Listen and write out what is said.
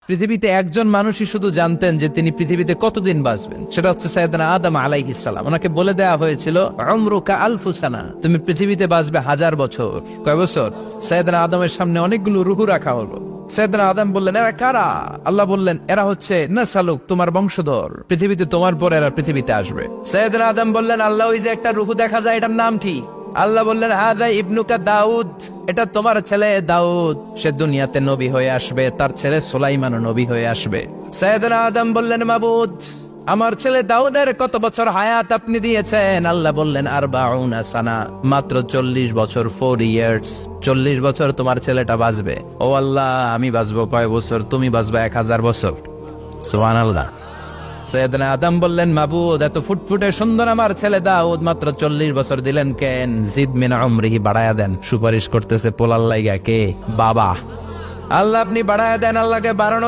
পৃথিবীতে একজন মানুষই শুধু জানতেন যে তিনি পৃথিবীতে কতদিন বাঁচবেন, সেটা হচ্ছে সাইয়েদনা আদম আলাইহিস সালাম। ওনাকে বলে দেওয়া হয়েছিল উমরুকা আলফু সানা, তুমি পৃথিবীতে বাঁচবে 1000 বছর। কয় বছর? সাইয়েদনা আদমের সামনে অনেকগুলো রূহ রাখা হলো। সাইয়েদনা আদম বললেন, এরা কারা? আল্লাহ বললেন, এরা হচ্ছে নাসালুক, তোমার বংশধর, পৃথিবীতে তোমার পরে এরা পৃথিবীতে আসবে। সাইয়েদনা আদম বললেন, আল্লাহ ওই যে একটা রূহ দেখা যায়, এটার নাম কি? আল্লাহ বললেন, হাদা ইবনুকা দাউদ, এটা তোমার ছেলে দাউদ, সে দুনিয়াতে নবী হয়ে আসবে, তার ছেলে সুলাইমানও নবী হয়ে আসবে। সাইয়েদনা আদম বললেন, মাবুদ, আমার ছেলে দাউদের কত বছর হায়াত আপনি দিয়েছেন? আল্লাহ বললেন, 40 সানা, মাত্র 40 বছর, 4 ইয়ার্স, 40 বছর তোমার ছেলেটা বাঁচবে। ও আল্লাহ, আমি বাঁচবো কয় বছর? তুমি বাঁচবে 1000 বছর। সুবহানাল্লাহ। সাইয়েদনা আদম বললেন, মাবুদ, এত ফুটফুটে সুন্দর আমার ছেলে দাউদ, মাত্র 40 বছর দিলেন কেন? জিদ মিন উমরিহি, বাড়ায়া দেন। সুপারিশ করতেছে পোলার লাইগা কে? বাবা। আল্লাহ আপনি বাড়ায়া দেন, আল্লাহকে বাড়ানো